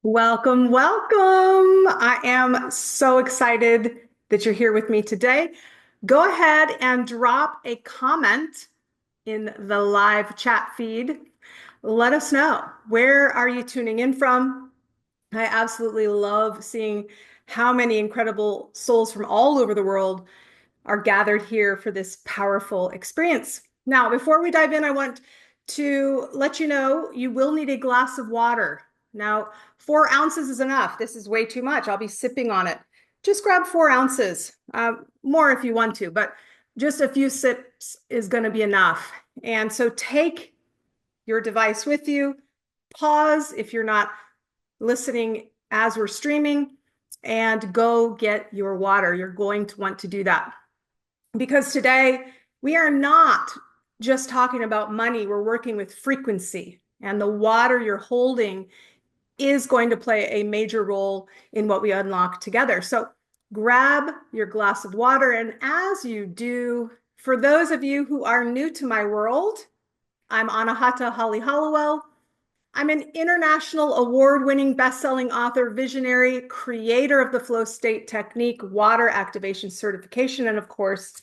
Welcome, welcome. I am so excited that you're here with me today. Go ahead and drop a comment in the live chat feed. Let us know, where are you tuning in from? I absolutely love seeing how many incredible souls from all over the world are gathered here for this powerful experience. Now, before we dive in, I want to let you know you will need a glass of water. Now, 4 ounces is enough. This is way too much. I'll be sipping on it. Just grab 4 ounces, more if you want to, but just a few sips is going to be enough. And so take your device with you, pause if you're not listening as we're streaming, and go get your water. You're going to want to do that. Because today we are not just talking about money, we're working with frequency, and the water you're holding is going to play a major role in what we unlock together. So grab your glass of water, and as you do, for those of you who are new to my world, I'm Anahata Holly Hollowell. I'm an international award-winning best-selling author, visionary, creator of the flow state technique, water activation certification, and of course,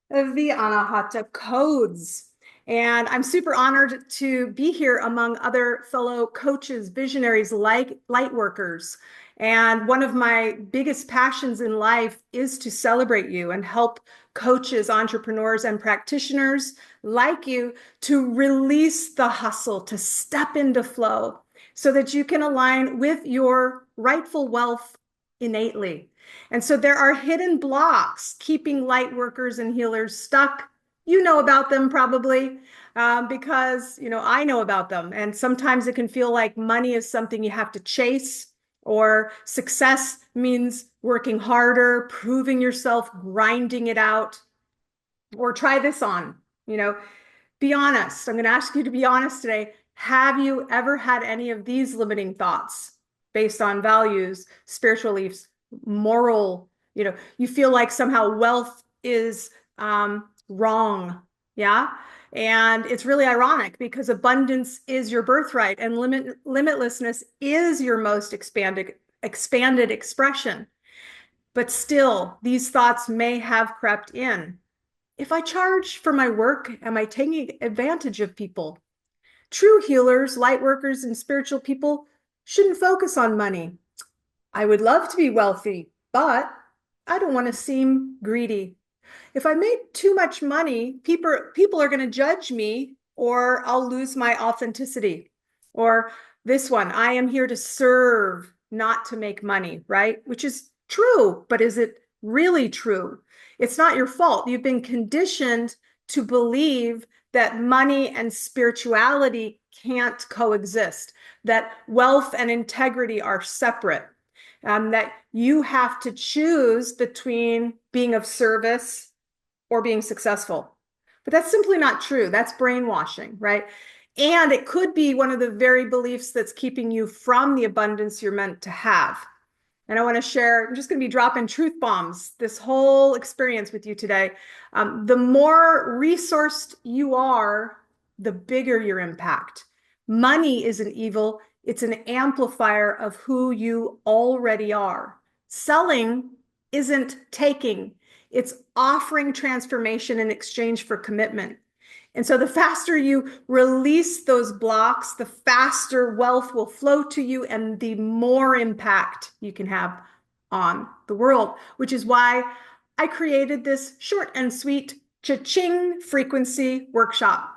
of the Anahata codes. And I'm super honored to be here among other fellow coaches, visionaries, like light workers. And one of my biggest passions in life is to celebrate you and help coaches, entrepreneurs, and practitioners like you to release the hustle, to step into flow so that you can align with your rightful wealth innately. And so there are hidden blocks keeping light workers and healers stuck. You know about them probably, because I know about them. And sometimes it can feel like money is something you have to chase, or success means working harder, proving yourself, grinding it out. Or try this on, be honest. I'm going to ask you to be honest today. Have you ever had any of these limiting thoughts based on values, spiritual beliefs, moral, you feel like somehow wealth is wrong. Yeah. And it's really ironic because abundance is your birthright and limitlessness is your most expanded expression. But still, these thoughts may have crept in. If I charge for my work, am I taking advantage of people? True healers, light workers, and spiritual people shouldn't focus on money. I would love to be wealthy, but I don't want to seem greedy. If I make too much money, people are going to judge me, or I'll lose my authenticity. Or this one, I am here to serve, not to make money, right? Which is true, but is it really true? It's not your fault. You've been conditioned to believe that money and spirituality can't coexist, that wealth and integrity are separate, that you have to choose between being of service or being successful. But that's simply not true. That's brainwashing, right? And it could be one of the very beliefs that's keeping you from the abundance you're meant to have. And I want to share, I'm just going to be dropping truth bombs this whole experience with you today. The more resourced you are, the bigger your impact. Money isn't evil, it's an amplifier of who you already are. Selling isn't taking, it's offering transformation in exchange for commitment. And so the faster you release those blocks, the faster wealth will flow to you and the more impact you can have on the world, which is why I created this short and sweet Cha-Ching frequency workshop.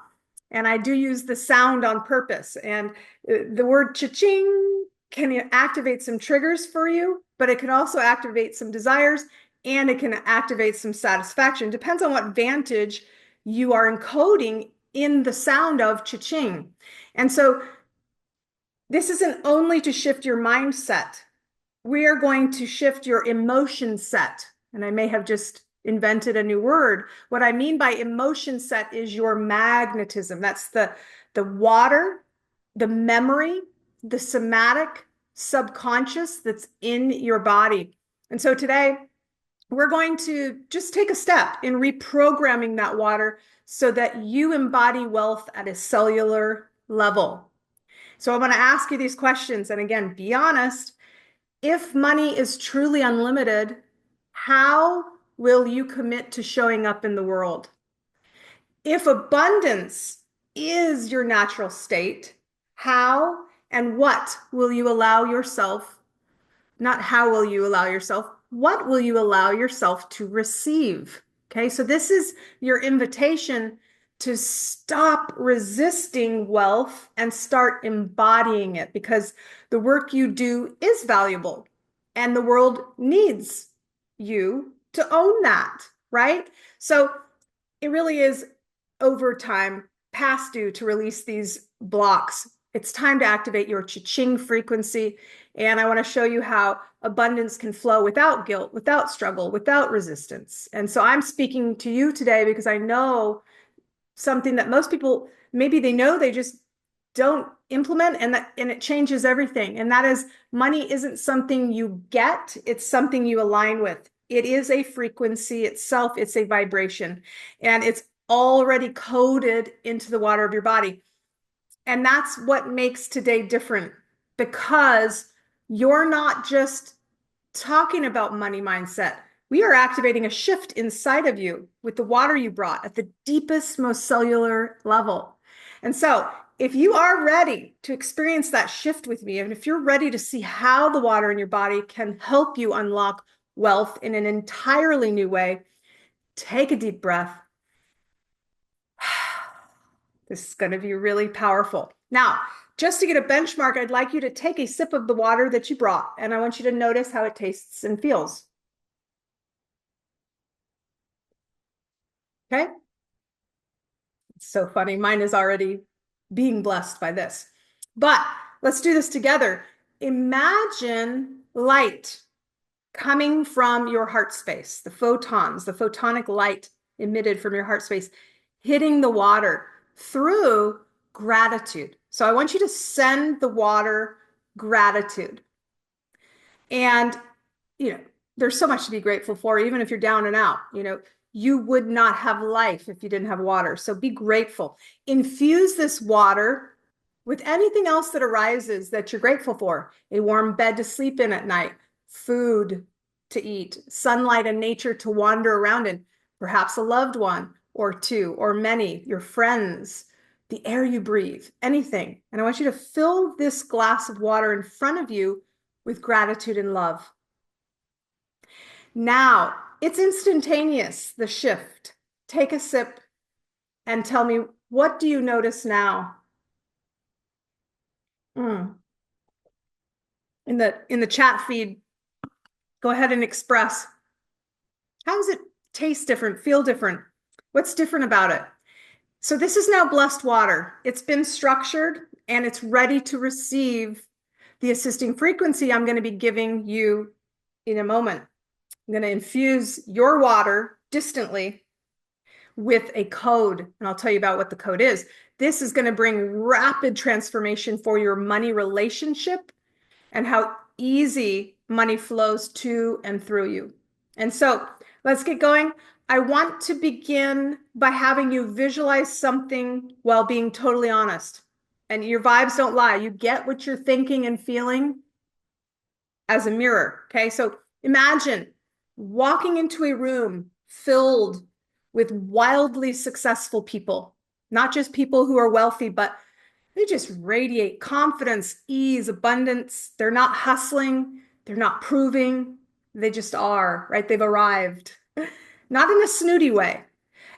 And I do use the sound on purpose. And the word Cha-Ching can activate some triggers for you, but it can also activate some desires and it can activate some satisfaction. Depends on what vantage you are encoding in the sound of Cha-Ching. And so this isn't only to shift your mindset. We are going to shift your emotion set. And I may have just invented a new word. What I mean by emotion set is your magnetism. That's the water, the memory, the somatic, subconscious that's in your body. And so today, we're going to just take a step in reprogramming that water so that you embody wealth at a cellular level. So I'm going to ask you these questions. And again, be honest. If money is truly unlimited, how will you commit to showing up in the world? If abundance is your natural state, how and what will you allow yourself, not how will you allow yourself, what will you allow yourself to receive? Okay, so this is your invitation to stop resisting wealth and start embodying it, because the work you do is valuable and the world needs you to own that, right? So it really is overtime, past due to release these blocks. It's time to activate your Cha-Ching frequency. And I want to show you how abundance can flow without guilt, without struggle, without resistance. And so I'm speaking to you today because I know something that most people, maybe they know, they just don't implement, and it changes everything. And that is, money isn't something you get, it's something you align with. It is a frequency itself, it's a vibration, and it's already coded into the water of your body. And that's what makes today different, because you're not just talking about money mindset. We are activating a shift inside of you with the water you brought at the deepest, most cellular level. And so, if you are ready to experience that shift with me, and if you're ready to see how the water in your body can help you unlock wealth in an entirely new way, take a deep breath. This is going to be really powerful. Now, just to get a benchmark, I'd like you to take a sip of the water that you brought, and I want you to notice how it tastes and feels. Okay? It's so funny. Mine is already being blessed by this. But let's do this together. Imagine light coming from your heart space, the photons, the photonic light emitted from your heart space, hitting the water through gratitude. So I want you to send the water gratitude. And, you know, there's so much to be grateful for, even if you're down and out. You would not have life if you didn't have water. So be grateful. Infuse this water with anything else that arises that you're grateful for: a warm bed to sleep in at night, food to eat, sunlight and nature to wander around in, perhaps a loved one or two or many, your friends, the air you breathe, anything. And I want you to fill this glass of water in front of you with gratitude and love. Now, it's instantaneous, the shift. Take a sip and tell me, what do you notice now? In the chat feed, go ahead and express. How does it taste different, feel different? What's different about it? So this is now blessed water. It's been structured and it's ready to receive the assisting frequency I'm going to be giving you in a moment. I'm going to infuse your water distantly with a code, and I'll tell you about what the code is. This is going to bring rapid transformation for your money relationship and how easy money flows to and through you. And so let's get going. I want to begin by having you visualize something while being totally honest. And your vibes don't lie. You get what you're thinking and feeling as a mirror. Okay. So imagine walking into a room filled with wildly successful people, not just people who are wealthy, but they just radiate confidence, ease, abundance. They're not hustling. They're not proving. They just are, right? They've arrived, not in a snooty way.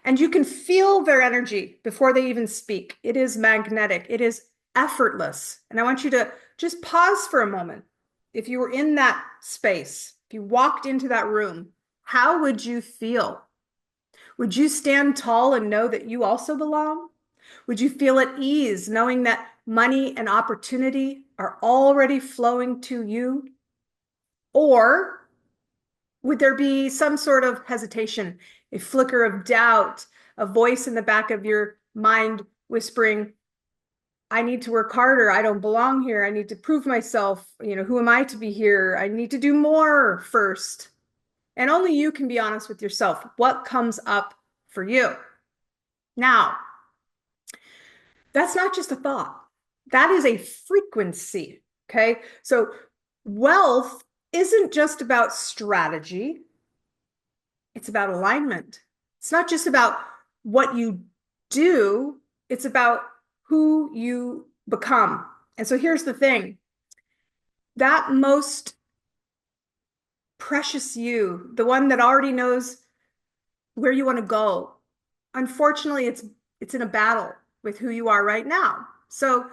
And you can feel their energy before they even speak. It is magnetic. It is effortless. And I want you to just pause for a moment. If you were in that space, if you walked into that room, how would you feel? Would you stand tall and know that you also belong? Would you feel at ease knowing that money and opportunity are already flowing to you? Or would there be some sort of hesitation, a flicker of doubt, a voice in the back of your mind whispering, I need to work harder. I don't belong here. I need to prove myself. Who am I to be here? I need to do more first. And only you can be honest with yourself. What comes up for you? Now, that's not just a thought. That is a frequency. Okay. So wealth isn't just about strategy. It's about alignment. It's not just about what you do. It's about who you become. And so here's the thing, that most precious you, the one that already knows where you want to go, unfortunately, it's in a battle with who you are right now. So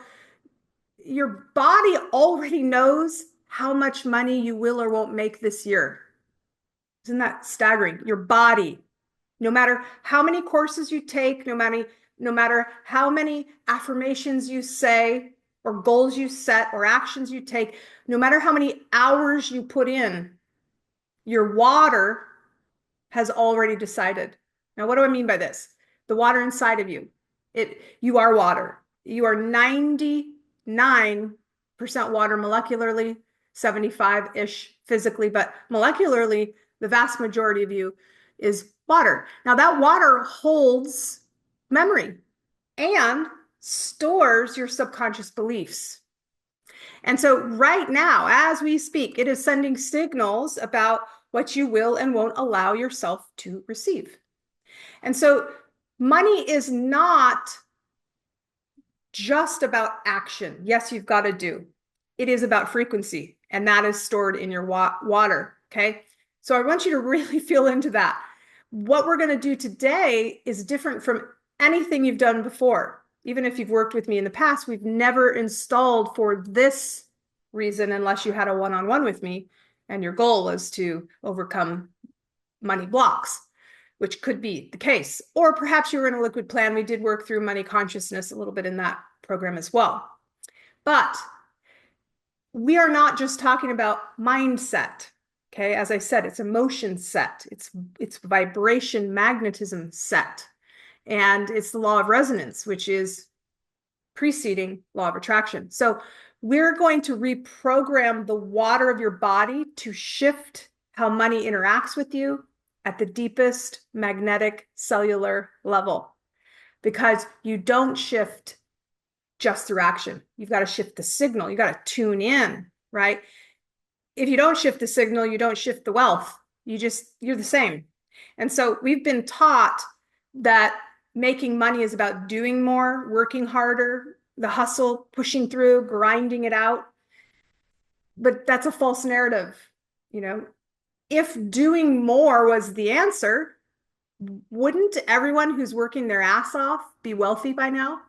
your body already knows how much money you will or won't make this year. Isn't that staggering? Your body, no matter how many courses you take, no matter how many affirmations you say or goals you set or actions you take, no matter how many hours you put in, your water has already decided. Now, what do I mean by this? The water inside of you. You are water. You are 99% water molecularly, 75-ish physically, but molecularly, the vast majority of you is water. Now, that water holds memory and stores your subconscious beliefs. And so right now, as we speak, it is sending signals about what you will and won't allow yourself to receive. And so money is not just about action. Yes, you've got to do. It is about frequency, and that is stored in your water. Okay. So I want you to really feel into that. What we're going to do today is different from anything you've done before. Even if you've worked with me in the past, we've never installed for this reason unless you had a one-on-one with me and your goal was to overcome money blocks, which could be the case. Or perhaps you were in a liquid plan. We did work through money consciousness a little bit in that program as well. But we are not just talking about mindset. Okay, as I said, it's emotion set, it's vibration magnetism set, and it's the law of resonance, which is preceding law of attraction. So we're going to reprogram the water of your body to shift how money interacts with you at the deepest magnetic cellular level, because you don't shift just through action. You've got to shift the signal. You got to tune in, right? If you don't shift the signal, you don't shift the wealth. You're the same. And so we've been taught that making money is about doing more, working harder, the hustle, pushing through, grinding it out. But that's a false narrative. If doing more was the answer, wouldn't everyone who's working their ass off be wealthy by now?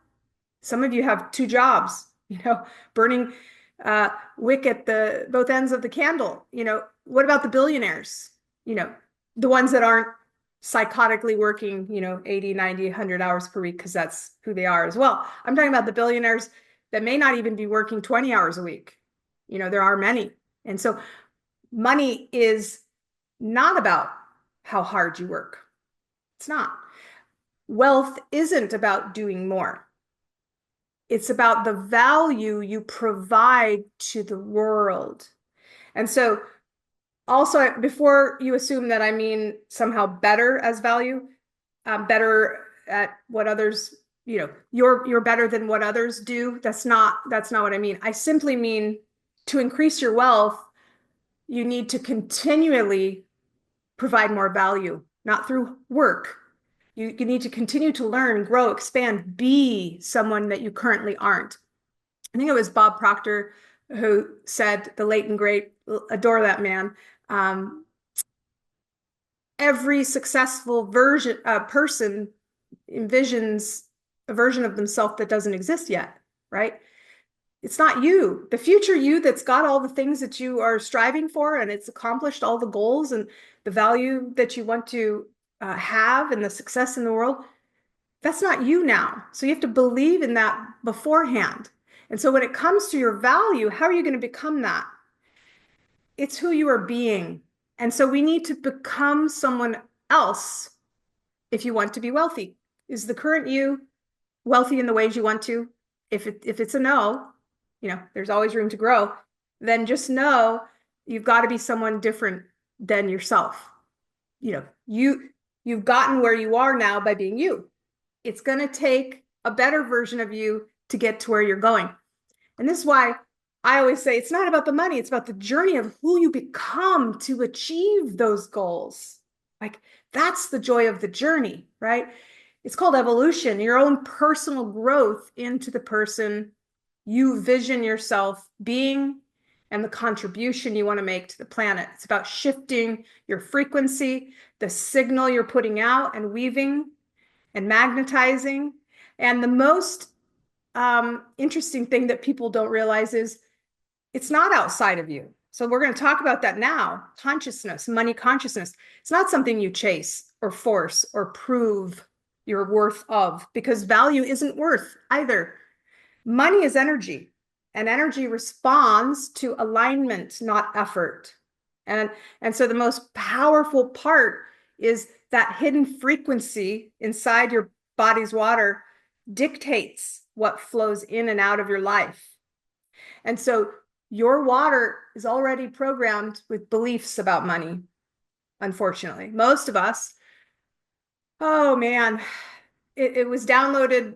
Some of you have 2 jobs, burning wick at both ends of the candle. What about the billionaires? The ones that aren't psychotically working, 80, 90, 100 hours per week, because that's who they are as well. I'm talking about the billionaires that may not even be working 20 hours a week. There are many. And so money is not about how hard you work. It's not. Wealth isn't about doing more. It's about the value you provide to the world. And so also, before you assume that I mean somehow better as value, better at what others, you're better than what others do. That's not what I mean. I simply mean to increase your wealth, you need to continually provide more value, not through work. You need to continue to learn, grow, expand, be someone that you currently aren't. I think it was Bob Proctor who said, the late and great, adore that man. Every successful person envisions a version of themselves that doesn't exist yet, right? It's not you. The future you that's got all the things that you are striving for and it's accomplished all the goals and the value that you want to have and the success in the world, that's not you now. So you have to believe in that beforehand. And so when it comes to your value, how are you going to become that? It's who you are being. And so we need to become someone else if you want to be wealthy. Is the current you wealthy in the ways you want to? If it's a no, there's always room to grow, then just know you've got to be someone different than yourself. You've gotten where you are now by being you. It's going to take a better version of you to get to where you're going. And this is why I always say it's not about the money, it's about the journey of who you become to achieve those goals. Like that's the joy of the journey, right? It's called evolution, your own personal growth into the person you vision yourself being and the contribution you want to make to the planet. It's about shifting your frequency, the signal you're putting out and weaving and magnetizing. And the most interesting thing that people don't realize is it's not outside of you. So we're going to talk about that now. Consciousness, money consciousness. It's not something you chase or force or prove your worth of, because value isn't worth either. Money is energy, and energy responds to alignment, not effort. And, and so the most powerful part is that hidden frequency inside your body's water dictates what flows in and out of your life. And so your water is already programmed with beliefs about money, unfortunately. Most of us, oh man, it was downloaded,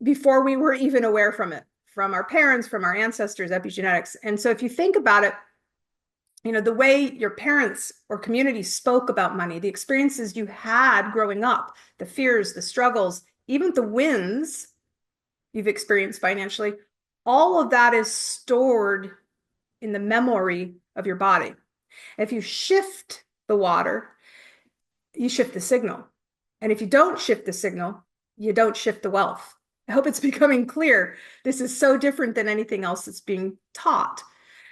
before we were even aware from our parents, from our ancestors, epigenetics. And so if you think about it, the way your parents or community spoke about money, the experiences you had growing up, the fears, the struggles, even the wins you've experienced financially, all of that is stored in the memory of your body. If you shift the water, you shift the signal. And if you don't shift the signal, you don't shift the wealth. I hope it's becoming clear. This is so different than anything else that's being taught.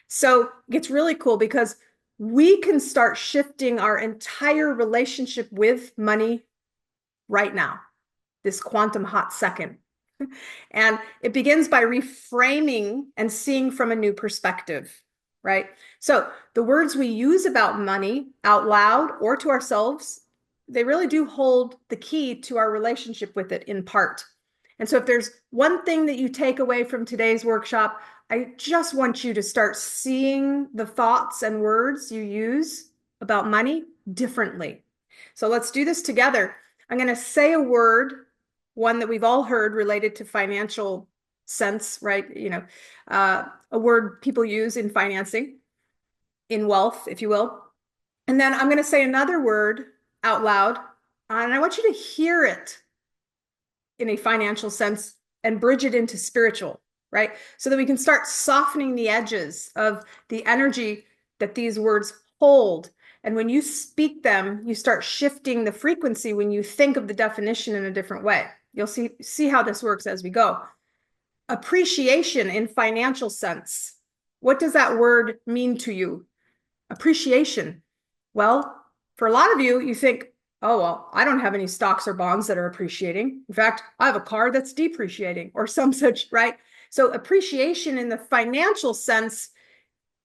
So it's really cool because we can start shifting our entire relationship with money right now, this quantum hot second. And it begins by reframing and seeing from a new perspective, right? So the words we use about money out loud or to ourselves, they really do hold the key to our relationship with it in part. And so if there's one thing that you take away from today's workshop, I just want you to start seeing the thoughts and words you use about money differently. So let's do this together. I'm going to say a word, one that we've all heard related to financial sense, right? A word people use in financing, in wealth, if you will. And then I'm going to say another word out loud, and I want you to hear it in a financial sense and bridge it into spiritual, right? So that we can start softening the edges of the energy that these words hold. And when you speak them, you start shifting the frequency when you think of the definition in a different way. You'll see how this works as we go. Appreciation in financial sense. What does that word mean to you? Appreciation. Well, for a lot of you, you think, oh, well, I don't have any stocks or bonds that are appreciating. In fact, I have a car that's depreciating or some such, right? So appreciation in the financial sense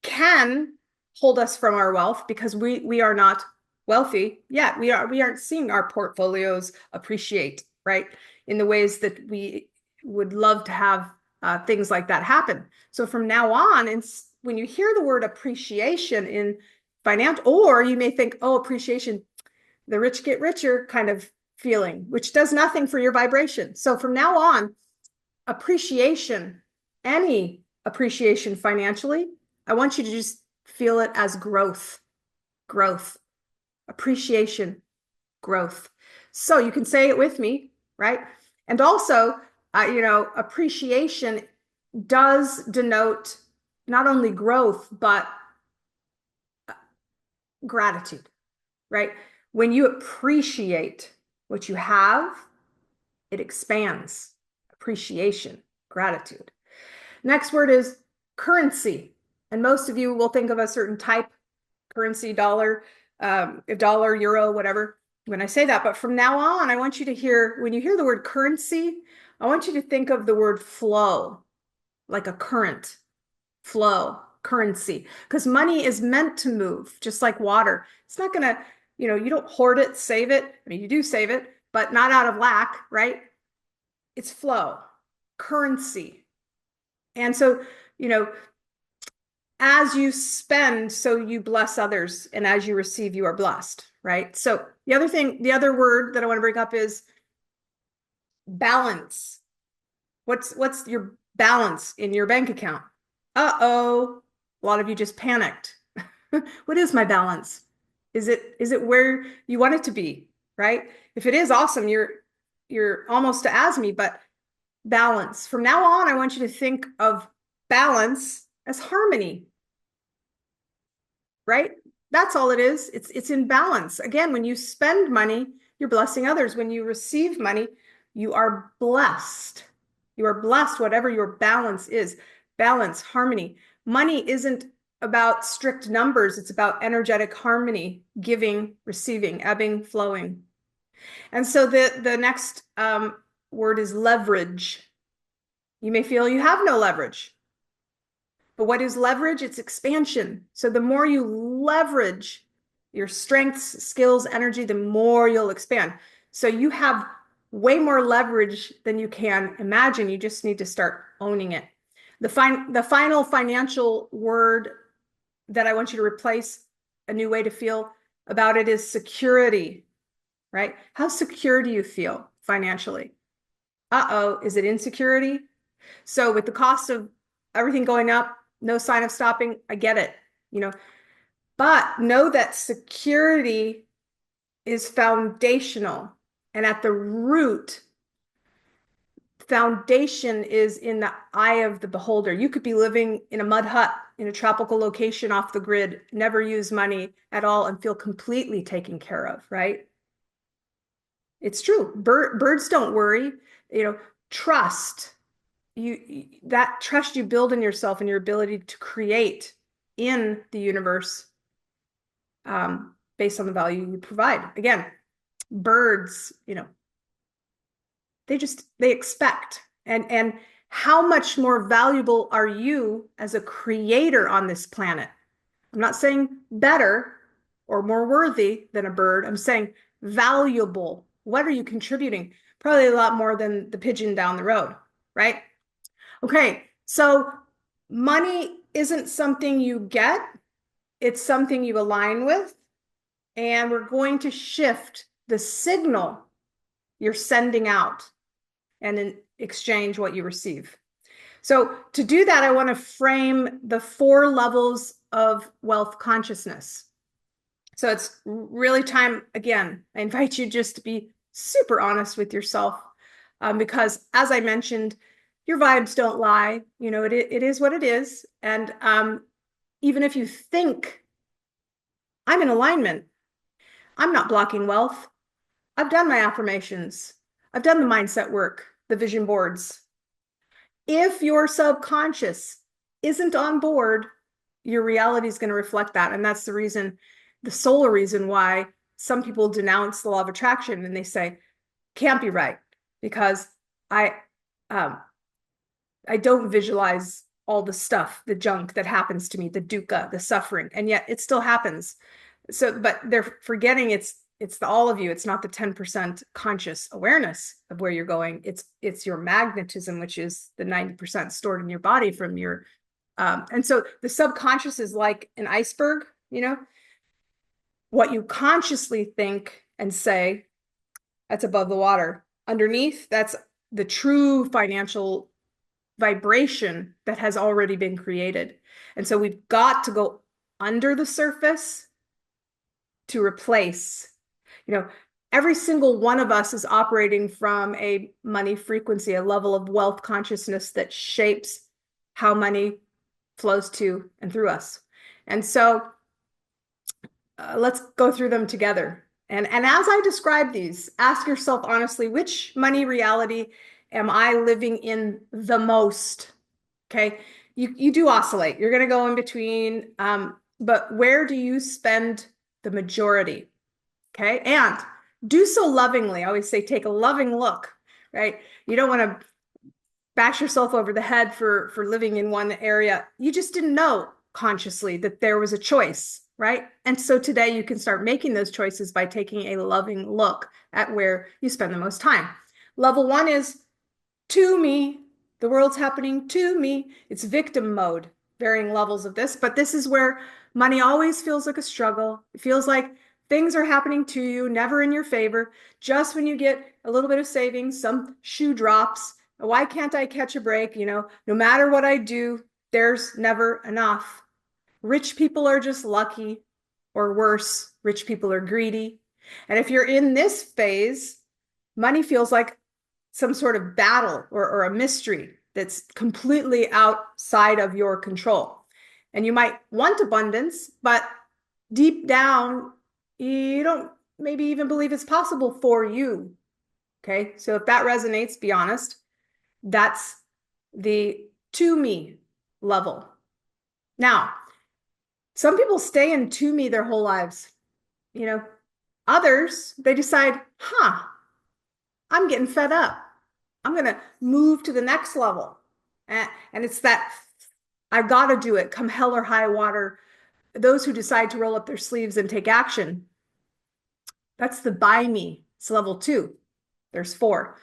can hold us from our wealth because we are not wealthy yet. We aren't seeing our portfolios appreciate, right? In the ways that we would love to have things like that happen. So from now on, when you hear the word appreciation in financial, or you may think, oh, appreciation, the rich get richer kind of feeling, which does nothing for your vibration. So from now on, appreciation, any appreciation financially, I want you to just feel it as growth, appreciation, growth. So you can say it with me, right? And also, appreciation does denote not only growth, but gratitude, right? When you appreciate what you have, it expands. Appreciation, gratitude. Next word is currency. And most of you will think of a certain type, currency, dollar, dollar, euro, whatever, when I say that. But from now on, I want you to hear, when you hear the word currency, I want you to think of the word flow, like a current, flow, currency, because money is meant to move, just like water. It's not going to, you don't hoard it, save it. I mean, you do save it, but not out of lack, right? It's flow, currency. And so, as you spend, so you bless others, and as you receive, you are blessed, right? So the other word that I want to bring up is balance. What's your balance in your bank account. Uh-oh, a lot of you just panicked. What is my balance? Is it where you want it to be, right? If it is, awesome, you're almost as me, but balance. From now on, I want you to think of balance as harmony, right? That's all it is. It's in balance. Again, when you spend money, you're blessing others. When you receive money, you are blessed. You are blessed, whatever your balance is. Balance, harmony. Money isn't about strict numbers. It's about energetic harmony, giving, receiving, ebbing, flowing. And so the next word is leverage. You may feel you have no leverage. But what is leverage? It's expansion. So the more you leverage your strengths, skills, energy, the more you'll expand. So you have way more leverage than you can imagine. You just need to start owning it. The final financial word that I want you to replace, a new way to feel about it, is security, right? How secure do you feel financially? Uh-oh, is it insecurity? So with the cost of everything going up, no sign of stopping, I get it, but know that security is foundational. And at the root, foundation is in the eye of the beholder. You could be living in a mud hut in a tropical location off the grid, never use money at all, and feel completely taken care of, right? It's true. Birds don't worry. Trust. That trust you build in yourself and your ability to create in the universe, based on the value you provide. Again, birds, they expect. And how much more valuable are you as a creator on this planet? I'm not saying better or more worthy than a bird. I'm saying valuable. What are you contributing? Probably a lot more than the pigeon down the road, right? Okay, so money isn't something you get, it's something you align with. And we're going to shift the signal you're sending out and in exchange what you receive. So to do that, I want to frame the 4 levels of wealth consciousness. So it's really time, again, I invite you just to be super honest with yourself, because as I mentioned, your vibes don't lie. It is what it is. And even if you think I'm in alignment, I'm not blocking wealth. I've done my affirmations. I've done the mindset work, the vision boards. If your subconscious isn't on board, your reality is going to reflect that. And that's the sole reason why some people denounce the law of attraction and they say, can't be right, because I don't visualize all the stuff, the junk that happens to me, the dukkha, the suffering, and yet it still happens. So, but they're forgetting it's all of you. It's not the 10% conscious awareness of where you're going. It's your magnetism, which is the 90% stored in your body from your, and so the subconscious is like an iceberg, what you consciously think and say, that's above the water. Underneath, that's the true financial vibration that has already been created. And so we've got to go under the surface to replace. Every single one of us is operating from a money frequency, a level of wealth consciousness that shapes how money flows to and through us. And so let's go through them together. And as I describe these, ask yourself honestly, which money reality am I living in the most? Okay. You do oscillate. You're going to go in between. But where do you spend the majority? Okay. And do so lovingly. I always say, take a loving look, right? You don't want to bash yourself over the head for living in one area. You just didn't know consciously that there was a choice, right? And so today you can start making those choices by taking a loving look at where you spend the most time. Level 1 is to me. The world's happening to me. It's victim mode, varying levels of this, but this is where money always feels like a struggle. It feels like things are happening to you, never in your favor. Just when you get a little bit of savings, some shoe drops, Why can't I catch a break? No matter what I do, there's never enough. Rich people are just lucky, or worse, rich people are greedy. And if you're in this phase, money feels like some sort of battle or a mystery that's completely outside of your control. And you might want abundance, but deep down, you don't maybe even believe it's possible for you. Okay. So if that resonates, be honest. That's the to me level. Now, some people stay in to me their whole lives. You know, others, they decide, I'm getting fed up. I'm going to move to the next level. And it's that I've got to do it, come hell or high water. Those who decide to roll up their sleeves and take action, that's the by me. It's level 2. There's 4.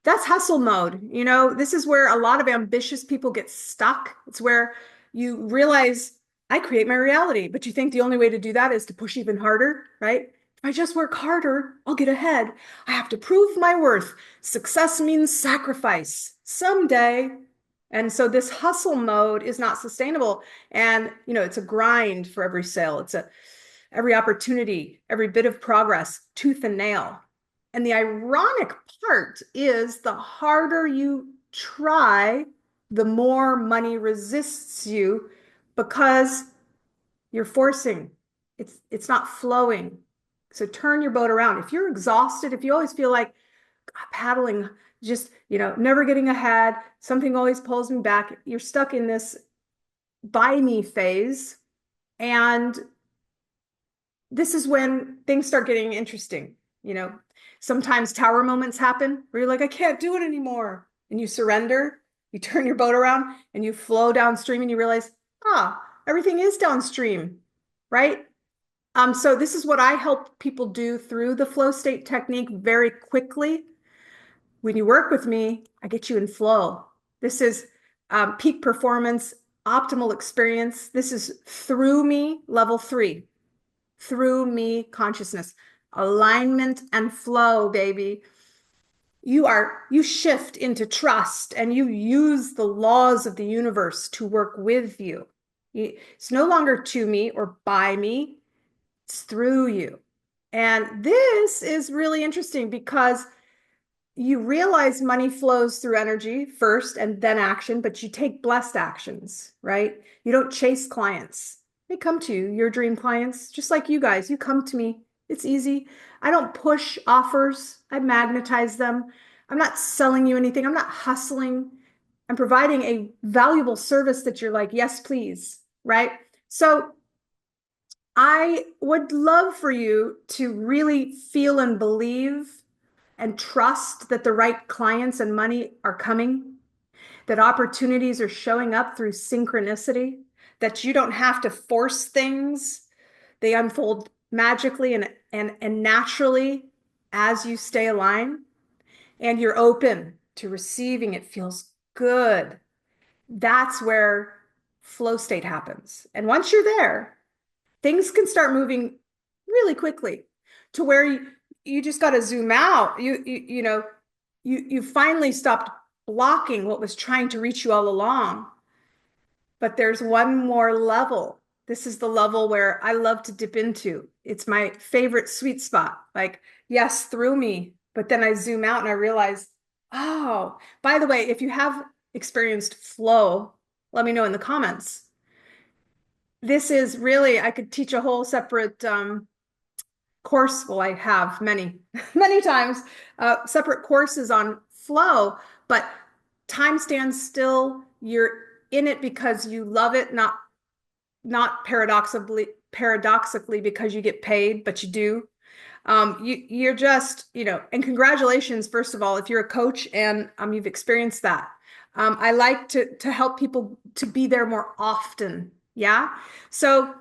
That's hustle mode. This is where a lot of ambitious people get stuck. It's where you realize I create my reality, but you think the only way to do that is to push even harder, right? If I just work harder, I'll get ahead. I have to prove my worth. Success means sacrifice someday. And so this hustle mode is not sustainable. And, it's a grind for every sale. It's every opportunity, every bit of progress, tooth and nail. And the ironic part is the harder you try, the more money resists you because you're forcing. It's not flowing. So turn your boat around. If you're exhausted, if you always feel like paddling, just, never getting ahead, something always pulls me back, you're stuck in this buy me phase. And this is when things start getting interesting. Sometimes tower moments happen where you're like, I can't do it anymore. And you surrender, you turn your boat around and you flow downstream and you realize, everything is downstream, right? So this is what I help people do through the flow state technique very quickly. When you work with me, I get you in flow. This is peak performance, optimal experience. This is through me, level 3. Through me consciousness, alignment and flow, baby. You shift into trust and you use the laws of the universe to work with you. It's no longer to me or by me, it's through you. And this is really interesting because you realize money flows through energy first and then action, but you take blessed actions, right? You don't chase clients. They come to you, your dream clients, just like you guys. You come to me. It's easy. I don't push offers. I magnetize them. I'm not selling you anything. I'm not hustling. I'm providing a valuable service that you're like, yes, please, right? So I would love for you to really feel and believe and trust that the right clients and money are coming, that opportunities are showing up through synchronicity, that you don't have to force things. They unfold magically and naturally as you stay aligned and you're open to receiving. It feels good. That's where flow state happens. And once you're there, things can start moving really quickly to where you just got to zoom out. You finally stopped blocking what was trying to reach you all along. But there's one more level. This is the level where I love to dip into. It's my favorite sweet spot. Like, yes, through me. But then I zoom out and I realize, oh, by the way, if you have experienced flow, let me know in the comments. This is really, I could teach a whole separate course. Well, I have many, many times, separate courses on flow, but time stands still. You're in it because you love it, not paradoxically because you get paid, but you do. You're just, and congratulations, first of all, if you're a coach and you've experienced that. I like to help people to be there more often. Yeah. So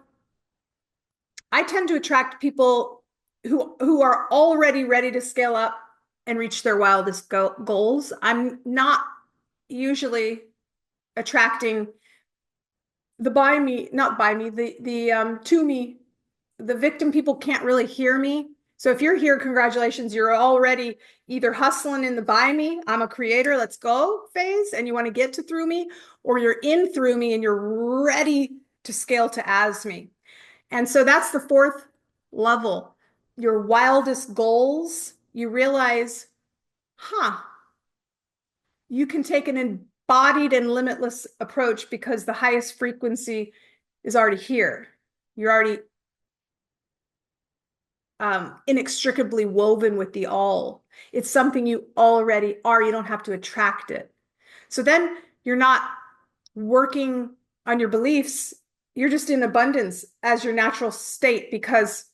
I tend to attract people who are already ready to scale up and reach their wildest goals. I'm not usually attracting the to me. The victim people can't really hear me. So if you're here, congratulations, you're already either hustling in the buy me, I'm a creator, let's go phase, and you want to get to through me, or you're in through me and you're ready to scale to as me. And so that's the fourth level. Your wildest goals, you realize, you can take an embodied and limitless approach because the highest frequency is already here. You're already inextricably woven with the all. It's something you already are. You don't have to attract it. So then you're not working on your beliefs. You're just in abundance as your natural state because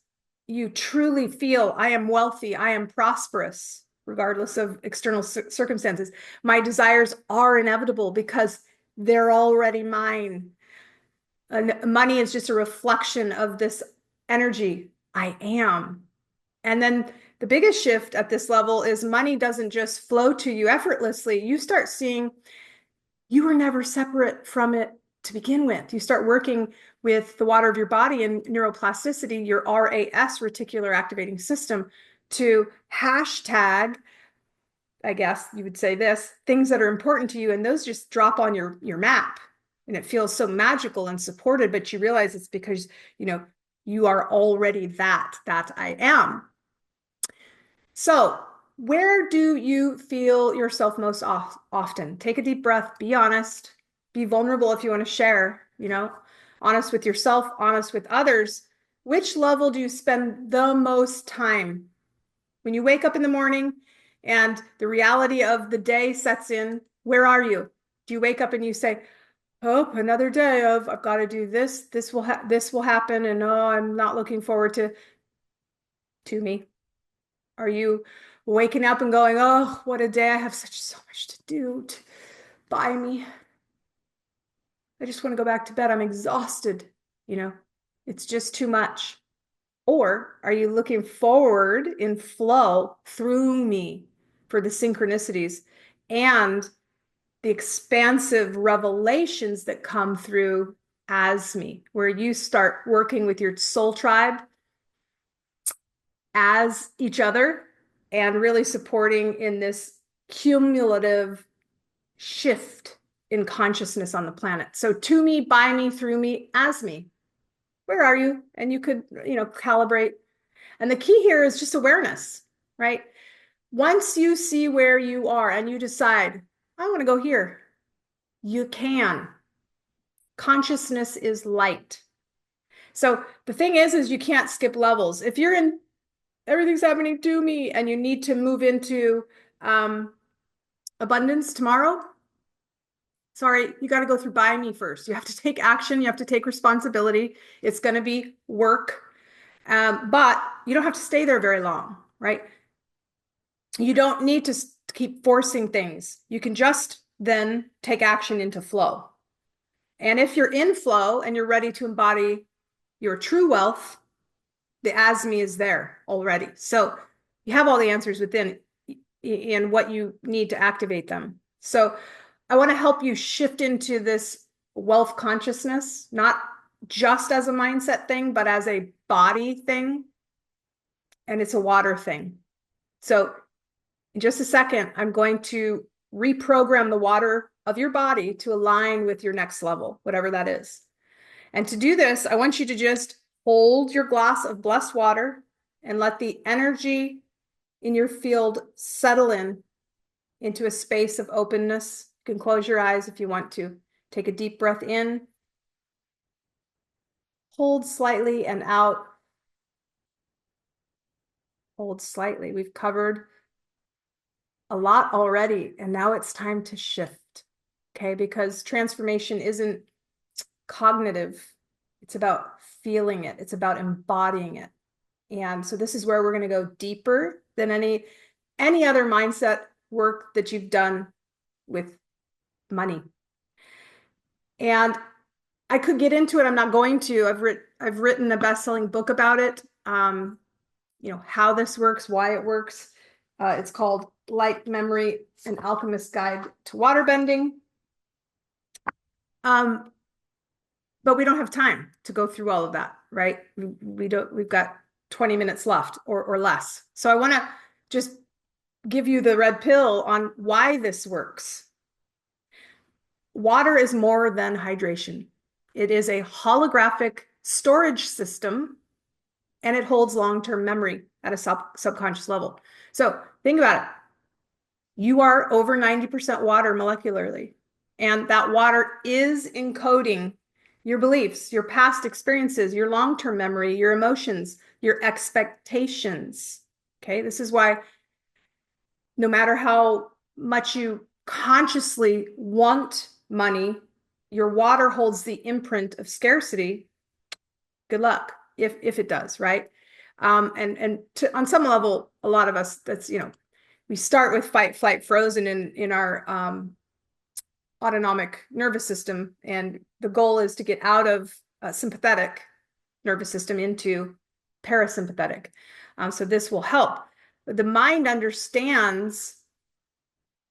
you truly feel I am wealthy, I am prosperous, regardless of external circumstances. My desires are inevitable because they're already mine. And money is just a reflection of this energy. I am. And then the biggest shift at this level is money doesn't just flow to you effortlessly. You start seeing you were never separate from it to begin with. You start working with the water of your body and neuroplasticity, your RAS, reticular activating system, to hashtag, I guess you would say this, things that are important to you. And those just drop on your map. And it feels so magical and supported, but you realize it's because, you are already that I am. So, where do you feel yourself most often? Take a deep breath, be honest, be vulnerable if you want to share, honest with yourself, honest with others. Which level do you spend the most time? When you wake up in the morning and the reality of the day sets in, where are you? Do you wake up and you say, "Oh, another day of I've got to do this. This will happen, and oh, I'm not looking forward to me." Are you waking up and going, "Oh, what a day. I have so much to do to buy me. I just want to go back to bed. I'm exhausted." It's just too much. Or are you looking forward in flow through me for the synchronicities and the expansive revelations that come through as me, where you start working with your soul tribe as each other and really supporting in this cumulative shift in consciousness on the planet. So to me, by me, through me, as me. Where are you? And you could, calibrate. And the key here is just awareness, right? Once you see where you are and you decide, I want to go here, you can. Consciousness is light. So the thing is you can't skip levels. If you're in everything's happening to me and you need to move into abundance tomorrow, sorry, you got to go through by me first. You have to take action. You have to take responsibility. It's going to be work, but you don't have to stay there very long, right? You don't need to keep forcing things. You can just then take action into flow. And if you're in flow and you're ready to embody your true wealth, the as me is there already. So you have all the answers within in what you need to activate them. So I want to help you shift into this wealth consciousness, not just as a mindset thing, but as a body thing. And it's a water thing. So in just a second, I'm going to reprogram the water of your body to align with your next level, whatever that is. And to do this, I want you to just hold your glass of blessed water and let the energy in your field settle into a space of openness. You can close your eyes if you want to. Take a deep breath in, hold slightly, and out. Hold slightly. We've covered a lot already, and now it's time to shift, okay? Because transformation isn't cognitive. It's about feeling it. It's about embodying it. And so this is where we're going to go deeper than any other mindset work that you've done with money. And I could get into it. I'm not going to. I've written a best-selling book about it. How this works, why it works. It's called Light, Memory, An Alchemist's Guide to Waterbending. But we don't have time to go through all of that, right? We've got 20 minutes left or less. So I want to just give you the red pill on why this works. Water is more than hydration. It is a holographic storage system, and it holds long-term memory at a subconscious level. So think about it. You are over 90% water molecularly, and that water is encoding your beliefs, your past experiences, your long-term memory, your emotions, your expectations. Okay, this is why no matter how much you consciously want money, your water holds the imprint of scarcity. Good luck if it does, right? On some level, a lot of us, that's, we start with fight, flight, frozen in our autonomic nervous system, and the goal is to get out of sympathetic nervous system into parasympathetic. So this will help. The mind understands,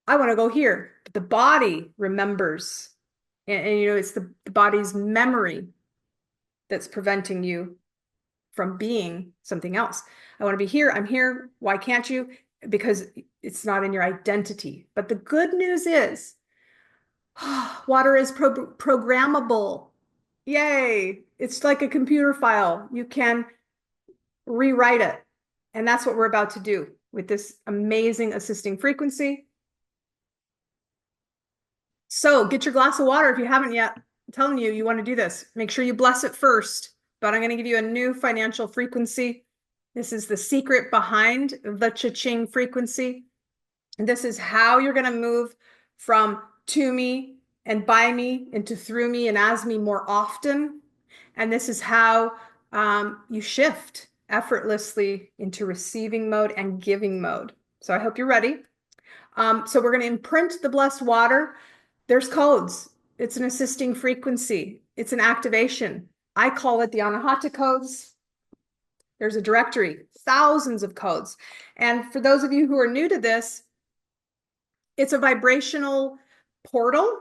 I want to go here, but the body remembers, and it's the body's memory that's preventing you from being something else. I want to be here. I'm here. Why can't you? Because it's not in your identity. But the good news is water is programmable. Yay. It's like a computer file. You can rewrite it. And that's what we're about to do with this amazing assisting frequency. So get your glass of water if you haven't yet. I'm telling you, you want to do this. Make sure you bless it first. But I'm going to give you a new financial frequency. This is the secret behind the Cha-Ching frequency. And this is how you're going to move from to me and by me into through me and as me more often. And this is how you shift effortlessly into receiving mode and giving mode. So I hope you're ready. So we're going to imprint the blessed water. There's codes. It's an assisting frequency. It's an activation. I call it the Anahata codes. There's a directory, thousands of codes. And for those of you who are new to this, it's a vibrational portal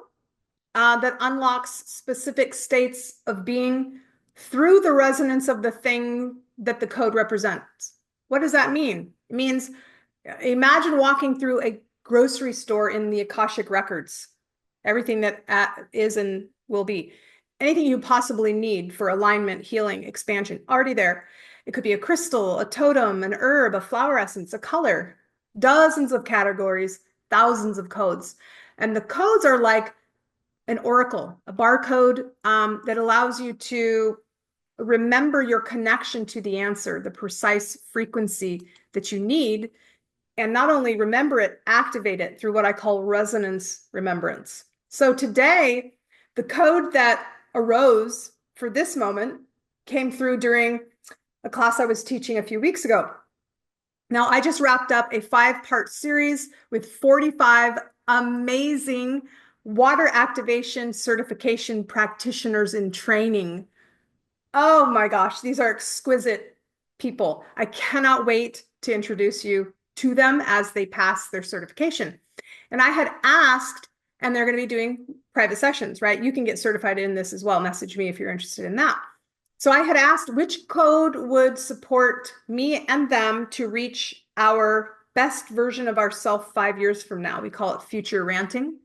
that unlocks specific states of being through the resonance of the thing that the code represents. What does that mean? It means, imagine walking through a grocery store in the Akashic records, everything that is and will be. Anything you possibly need for alignment, healing, expansion, already there. It could be a crystal, a totem, an herb, a flower essence, a color, dozens of categories, thousands of codes. And the codes are like an oracle, a barcode that allows you to remember your connection to the answer, the precise frequency that you need. And not only remember it, activate it through what I call resonance remembrance. So today, the code that arose for this moment came through during a class I was teaching a few weeks ago. Now, I just wrapped up a 5-part series with 45 amazing water activation certification practitioners in training. Oh my gosh, these are exquisite people. I cannot wait to introduce you to them as they pass their certification. And I had asked, and they're going to be doing private sessions, right? You can get certified in this as well. Message me if you're interested in that. So I had asked which code would support me and them to reach our best version of ourself 5 years from now. We call it future ranting,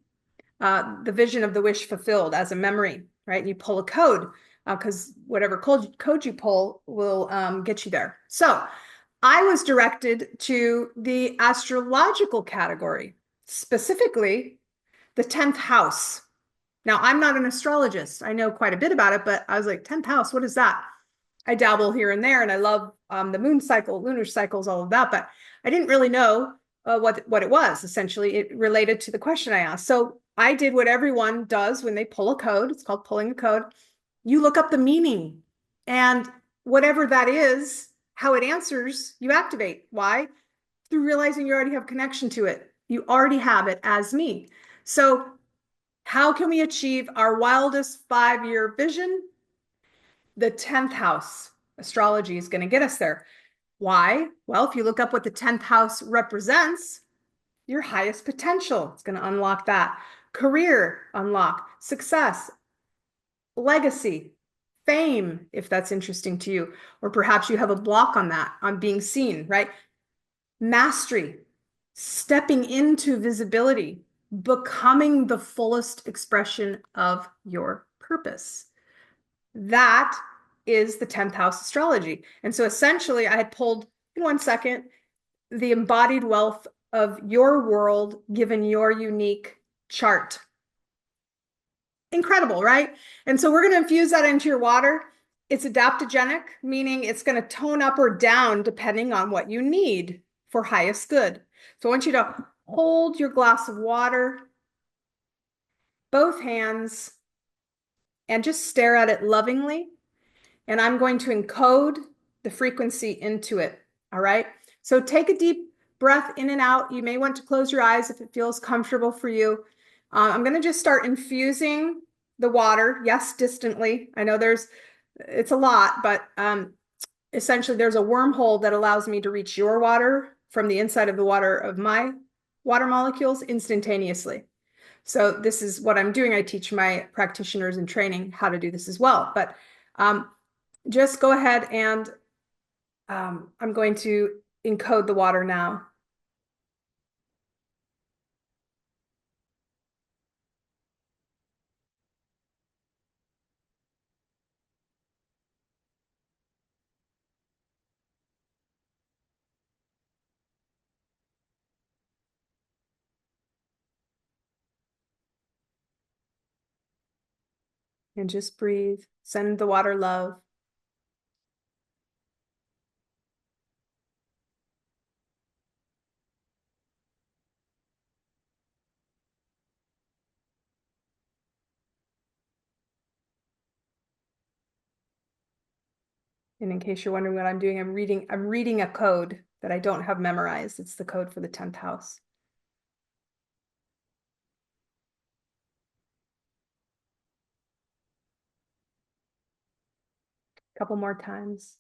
the vision of the wish fulfilled as a memory, right? And you pull a code because whatever code you pull will get you there. So I was directed to the astrological category, specifically the 10th house. Now, I'm not an astrologist. I know quite a bit about it, but I was like, 10th house, what is that? I dabble here and there, and I love the moon cycle, lunar cycles, all of that, but I didn't really know what it was. Essentially, it related to the question I asked. So I did what everyone does when they pull a code. It's called pulling a code. You look up the meaning, and whatever that is, how it answers, you activate. Why? Through realizing you already have connection to it. You already have it as me. So how can we achieve our wildest 5-year vision? The 10th house astrology is going to get us there. Why? Well, if you look up what the 10th house represents, your highest potential, it's going to unlock that. Career unlock, success, legacy, fame, if that's interesting to you, or perhaps you have a block on that, on being seen, right? Mastery, stepping into visibility, becoming the fullest expression of your purpose. That is the 10th house astrology. And so essentially, I had pulled in 1 second the embodied wealth of your world given your unique chart. Incredible, right? And so we're going to infuse that into your water. It's adaptogenic, meaning it's going to tone up or down depending on what you need for highest good. So I want you to hold your glass of water, both hands, and just stare at it lovingly. And I'm going to encode the frequency into it. All right. So take a deep breath in and out. You may want to close your eyes if it feels comfortable for you. I'm going to just start infusing the water. Yes, distantly. I know it's a lot, but essentially there's a wormhole that allows me to reach your water from the inside of the water of my water molecules instantaneously. So this is what I'm doing. I teach my practitioners in training how to do this as well. But just go ahead and I'm going to encode the water now. And just breathe. Send the water love. And in case you're wondering what I'm doing, I'm reading a code that I don't have memorized. It's the code for the 10th house. A couple more times.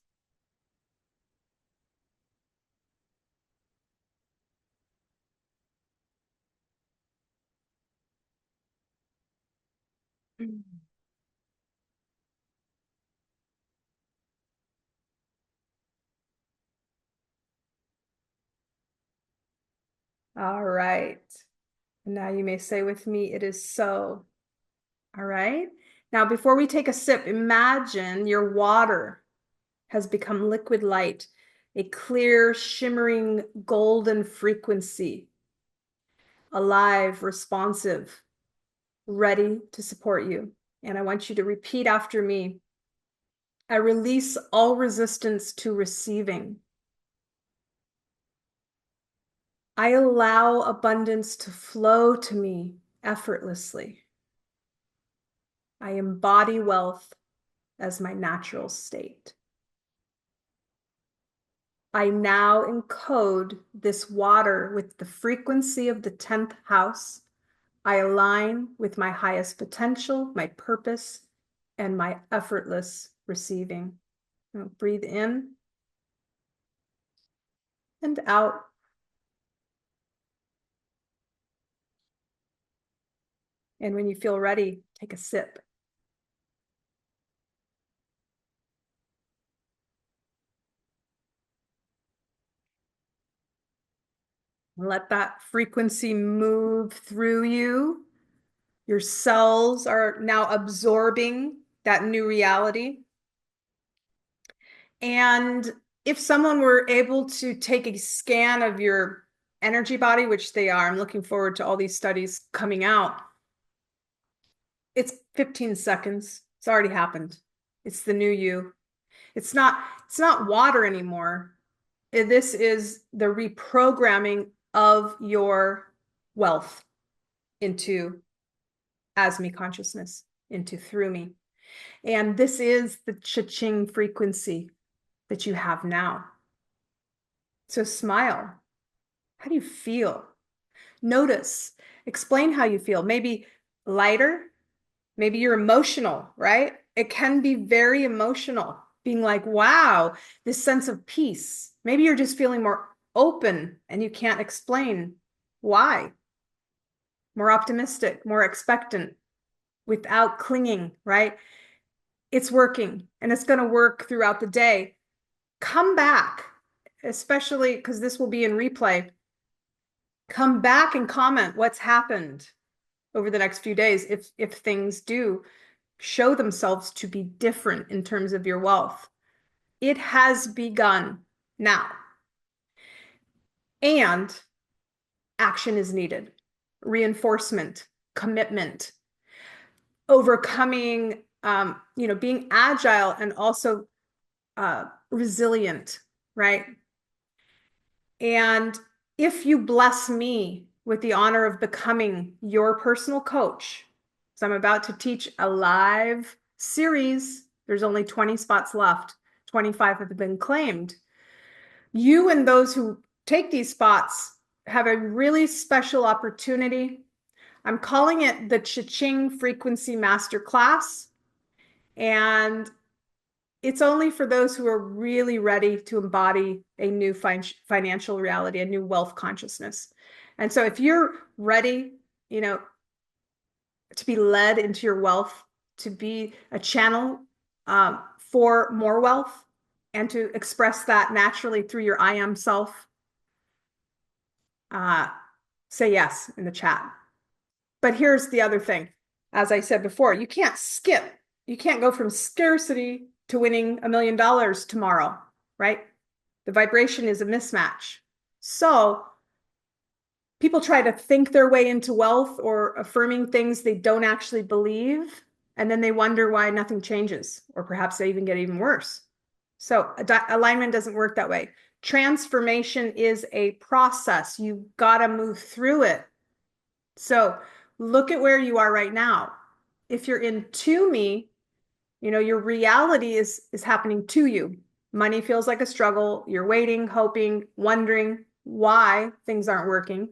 All right. Now you may say with me, it is so. All right. Now, before we take a sip, imagine your water has become liquid light, a clear, shimmering golden frequency, alive, responsive, ready to support you. And I want you to repeat after me. I release all resistance to receiving. I allow abundance to flow to me effortlessly. I embody wealth as my natural state. I now encode this water with the frequency of the 10th house. I align with my highest potential, my purpose, and my effortless receiving. Now breathe in and out. And when you feel ready, take a sip. Let that frequency move through you. Your cells are now absorbing that new reality. And if someone were able to take a scan of your energy body, which they are, I'm looking forward to all these studies coming out. It's 15 seconds. It's already happened. It's the new you. It's not water anymore. This is the reprogramming of your wealth into as me consciousness, into through me. And this is the Cha-Ching frequency that you have now. So smile. How do you feel? Notice. Explain how you feel. Maybe lighter. Maybe you're emotional, right? It can be very emotional, being like, wow, this sense of peace. Maybe you're just feeling more open and you can't explain why. More optimistic, more expectant, without clinging, right? it's working and it's going to work throughout the day. Come back, especially because this will be in replay. Come back and comment what's happened over the next few days if things do show themselves to be different in terms of your wealth. It has begun now. And action is needed. Reinforcement, commitment, overcoming, being agile and also resilient, right? And if you bless me with the honor of becoming your personal coach, so I'm about to teach a live series. There's only 20 spots left. 25 have been claimed. You and those who take these spots have a really special opportunity. I'm calling it the Cha-Ching Frequency Masterclass. And it's only for those who are really ready to embody a new financial reality, a new wealth consciousness. And so if you're ready, to be led into your wealth, to be a channel for more wealth, and to express that naturally through your I am self, say yes in the chat. But here's the other thing. As I said before, you can't go from scarcity to winning $1 million tomorrow, right? The vibration is a mismatch. So people try to think their way into wealth or affirming things they don't actually believe, and then they wonder why nothing changes, or perhaps they even get even worse. So alignment doesn't work that way. Transformation is a process. You've got to move through it. So look at where you are right now. If you're in to me, your reality is happening to you. Money feels like a struggle. You're waiting, hoping, wondering why things aren't working.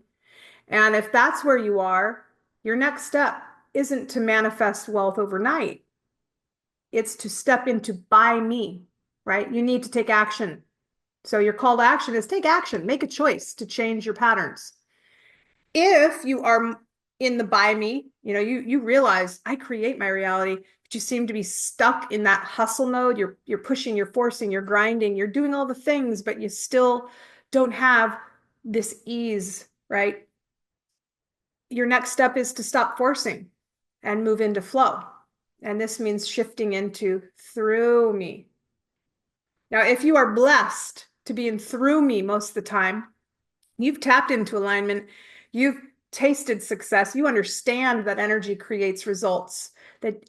And if that's where you are, your next step isn't to manifest wealth overnight. It's to step into by me, right? You need to take action. So your call to action is take action, make a choice to change your patterns. If you are in the by me, you realize I create my reality, but you seem to be stuck in that hustle mode. You're pushing, you're forcing, you're grinding, you're doing all the things, but you still don't have this ease, right? Your next step is to stop forcing and move into flow. And this means shifting into through me. Now, if you are blessed to be in through me most of the time, you've tapped into alignment, you've tasted success, you understand that energy creates results,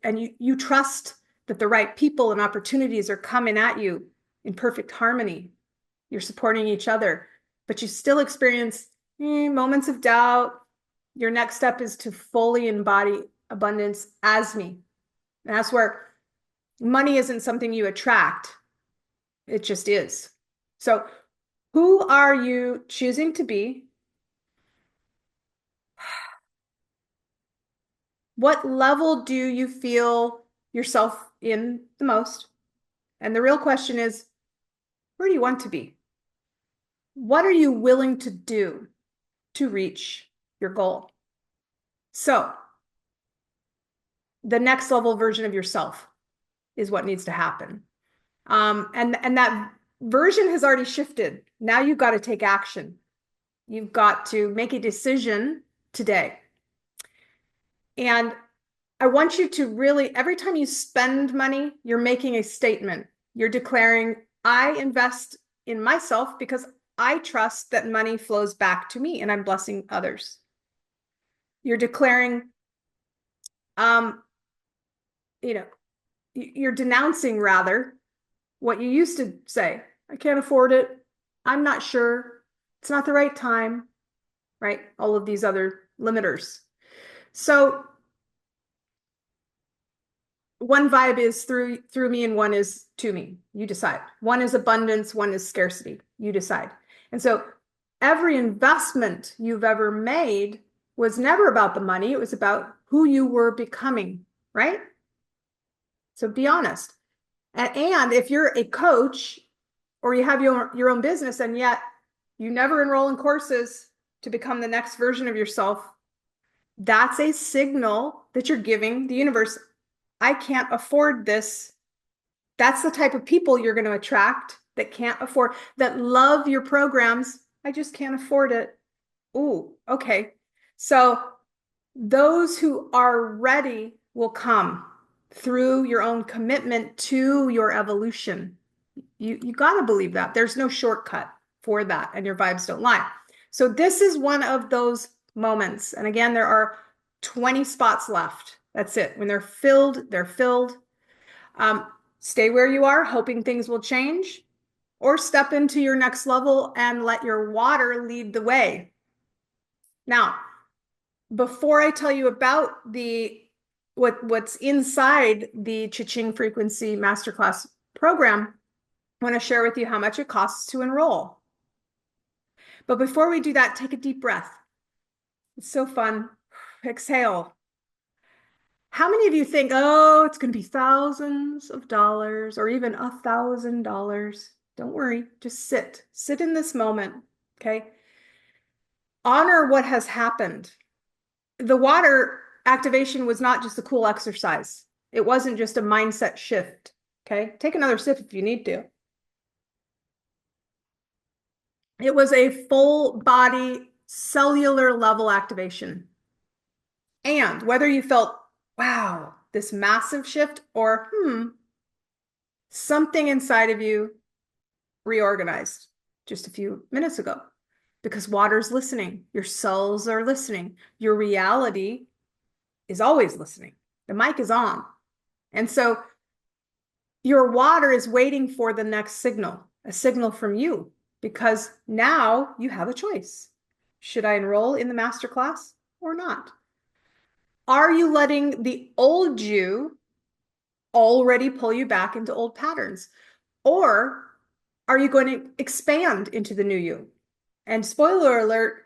and you trust that the right people and opportunities are coming at you in perfect harmony. You're supporting each other, but you still experience moments of doubt. Your next step is to fully embody abundance as me. And that's where money isn't something you attract. It just is. So who are you choosing to be? What level do you feel yourself in the most? And the real question is, where do you want to be? What are you willing to do to reach your goal? So the next level version of yourself is what needs to happen. And that version has already shifted. Now you've got to take action. You've got to make a decision today. And I want you to really, every time you spend money, you're making a statement. You're declaring, I invest in myself because I trust that money flows back to me and I'm blessing others. You're declaring, you're denouncing rather what you used to say. I can't afford it. I'm not sure. It's not the right time, right? All of these other limiters. So one vibe is through me and one is to me. You decide. One is abundance, one is scarcity. You decide. And so every investment you've ever made was never about the money. It was about who you were becoming, right? So be honest. And if you're a coach or you have your own business and yet you never enroll in courses to become the next version of yourself, that's a signal that you're giving the universe, I can't afford this That's the type of people you're going to attract that can't afford, that love your programs. I just can't afford it. Ooh, okay. So those who are ready will come through your own commitment to your evolution. You got to believe that. There's no shortcut for that, and your vibes don't lie. So this is one of those moments. And again, there are 20 spots left. That's it. When they're filled, they're filled. Stay where you are, hoping things will change, or step into your next level and let your water lead the way. Now, before I tell you about what's inside the Cha-Ching Frequency Masterclass program, I want to share with you how much it costs to enroll. But before we do that, take a deep breath. It's so fun. Exhale. How many of you think, oh, it's going to be thousands of dollars or even $1,000? Don't worry, just sit. Sit in this moment, okay? Honor what has happened. The water activation was not just a cool exercise. It wasn't just a mindset shift, okay? Take another sip if you need to. It was a full body cellular level activation. And whether you felt, wow, this massive shift, or something inside of you reorganized just a few minutes ago, because water's listening, your cells are listening, your reality is always listening. The mic is on. And so your water is waiting for the next signal, a signal from you, because now you have a choice. Should I enroll in the masterclass or not? Are you letting the old you already pull you back into old patterns? Or are you going to expand into the new you? And spoiler alert,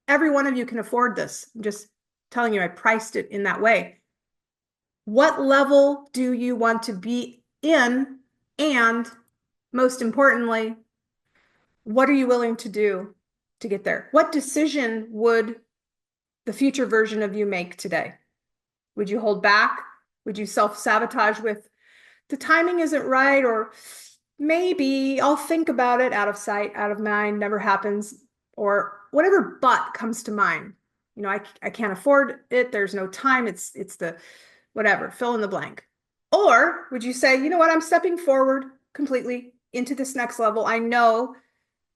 every one of you can afford this. I'm just telling you, I priced it in that way. What level do you want to be in? And most importantly, what are you willing to do to get there? What decision would the future version of you make today? Would you hold back? Would you self-sabotage with the timing isn't right, or maybe I'll think about it, out of sight, out of mind, never happens, or whatever but comes to mind. You know, I can't afford it. There's no time. It's the whatever, fill in the blank. Or would you say, you know what, I'm stepping forward completely into this next level. I know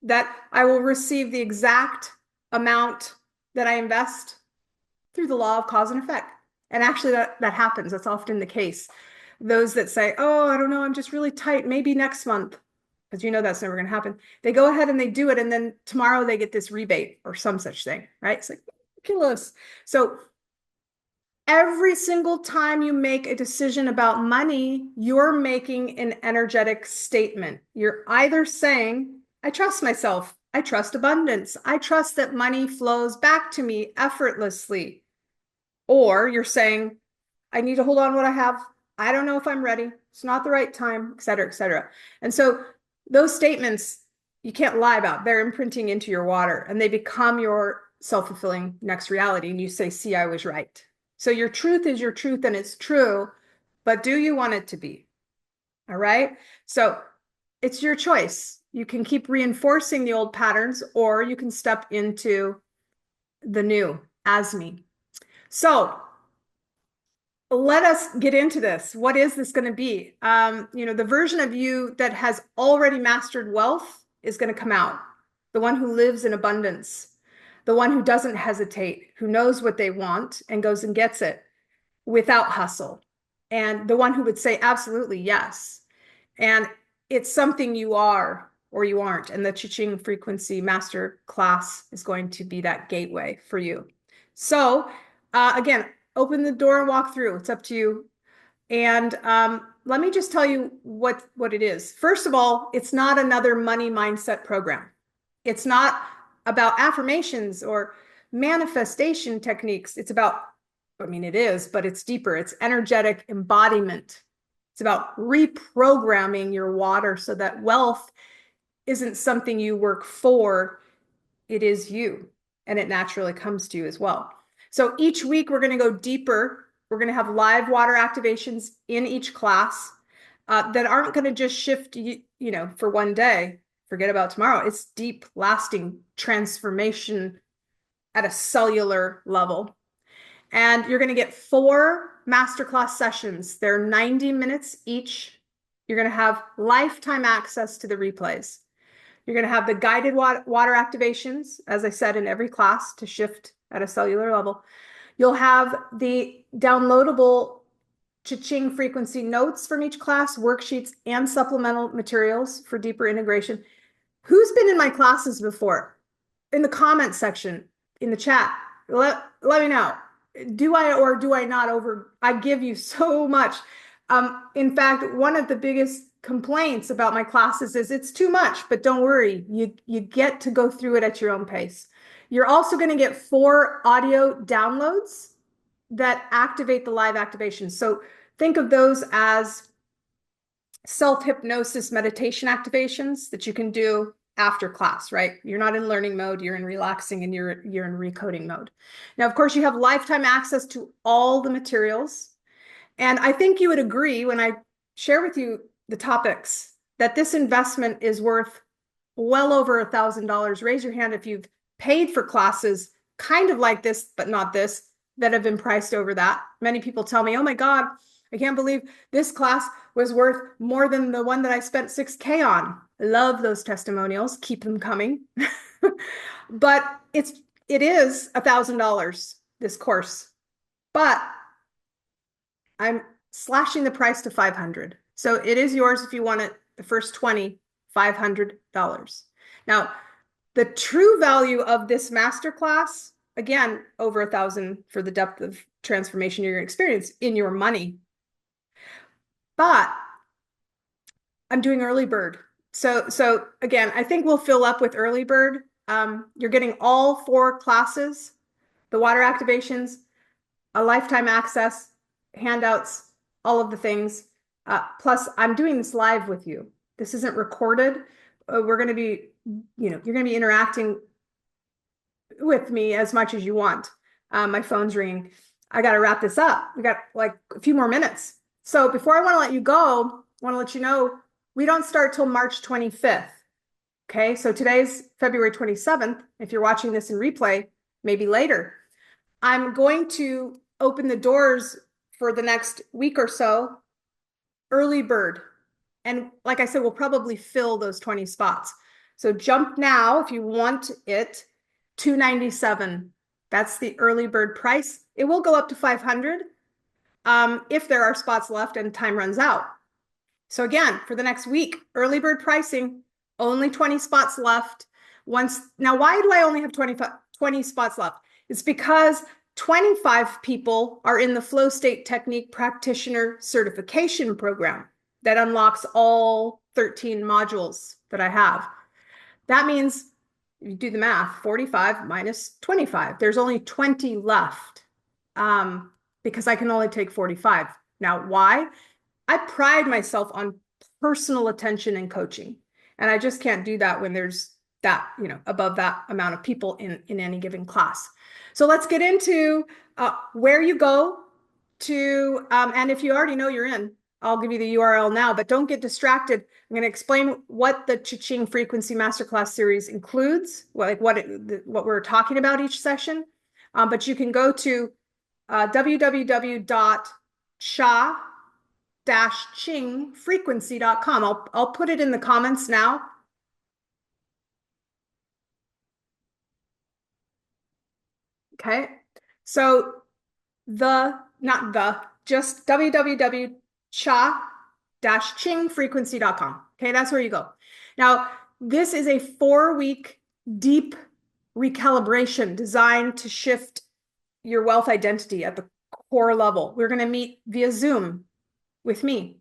that I will receive the exact amount that I invest through the law of cause and effect. And actually that happens. That's often the case. Those that say, oh, I don't know, I'm just really tight, maybe next month, because you know that's never going to happen. They go ahead and they do it, and then tomorrow they get this rebate or some such thing, right? It's like ridiculous. So every single time you make a decision about money, you're making an energetic statement. You're either saying, I trust myself. I trust abundance. I trust that money flows back to me effortlessly. Or you're saying, I need to hold on to what I have. I don't know if I'm ready. It's not the right time, et cetera, et cetera. And so those statements you can't lie about. They're imprinting into your water, and they become your self-fulfilling next reality. And you say, see, I was right. So your truth is your truth, and it's true, but do you want it to be? All right. So it's your choice. You can keep reinforcing the old patterns, or you can step into the new as me. So let us get into this. What is this going to be? The version of you that has already mastered wealth is going to come out. The one who lives in abundance, the one who doesn't hesitate, who knows what they want and goes and gets it without hustle. And the one who would say, absolutely, yes. And it's something you are or you aren't. And the Cha-Ching Frequency Master Class is going to be that gateway for you. So again, open the door and walk through. It's up to you. And let me just tell you what it is. First of all, it's not another money mindset program. It's not about affirmations or manifestation techniques. It's about, I mean, it is, but it's deeper. It's energetic embodiment. It's about reprogramming your water so that wealth isn't something you work for. It is you, and it naturally comes to you as well. So each week we're going to go deeper. We're going to have live water activations in each class. that aren't going to just shift you for one day. Forget about tomorrow. It's deep, lasting transformation at a cellular level. And you're going to get 4 masterclass sessions. They're 90 minutes each. You're going to have lifetime access to the replays. You're going to have the guided water activations, as I said, in every class to shift at a cellular level. You'll have the downloadable Cha-Ching frequency notes from each class, worksheets, and supplemental materials for deeper integration. Who's been in my classes before? In the comment section, in the chat, let me know. Do I or do I not I give you so much. In fact, one of the biggest complaints about my classes is it's too much, but don't worry, you get to go through it at your own pace. You're also going to get 4 audio downloads that activate the live activation. So think of those as self-hypnosis meditation activations that you can do after class, right? You're not in learning mode, you're in relaxing, and you're in recoding mode. Now, of course, you have lifetime access to all the materials. And I think you would agree when I share with you the topics that this investment is worth well over $1,000. Raise your hand if you've paid for classes kind of like this, but not this, that have been priced over that. Many people tell me, oh my God, I can't believe this class was worth more than the one that I spent $6,000 on. I love those testimonials. Keep them coming. But it is $1,000, this course. But I'm slashing the price to $500. So it is yours if you want it. The first 20, $500. Now, the true value of this masterclass, again, over $1,000 for the depth of transformation you're going to experience in your money. But I'm doing early bird. So again, I think we'll fill up with early bird. You're getting all 4 classes, the water activations, a lifetime access, handouts, all of the things. Plus, I'm doing this live with you. This isn't recorded. We're going to be, you're going to be interacting with me as much as you want. My phone's ringing. I got to wrap this up. We got like a few more minutes. So before I want to let you go, I want to let you know we don't start till March 25th. Okay, so today's February 27th. If you're watching this in replay, maybe later, I'm going to open the doors for the next week or so, early bird. And like I said, we'll probably fill those 20 spots. So jump now if you want it, $297. That's the early bird price. It will go up to $500 if there are spots left and time runs out. So again, for the next week, early bird pricing, only 20 spots left. Now, why do I only have 20 spots left? It's because 25 people are in the Flow State Technique Practitioner Certification Program that unlocks all 13 modules that I have. That means, you do the math, 45 minus 25. There's only 20 left because I can only take 45. Now, why? I pride myself on personal attention and coaching. And I just can't do that when there's that, above that amount of people in any given class. So let's get into where you go to, and if you already know you're in, I'll give you the URL now, but don't get distracted. I'm going to explain what the Cha-Ching Frequency Masterclass series includes, like what we're talking about each session. But you can go to www.cha-chingfrequency.com. I'll put it in the comments now. Okay, so just www.cha-chingfrequency.com. Okay, that's where you go. Now, this is a 4-week deep recalibration designed to shift your wealth identity at the core level. We're going to meet via Zoom with me.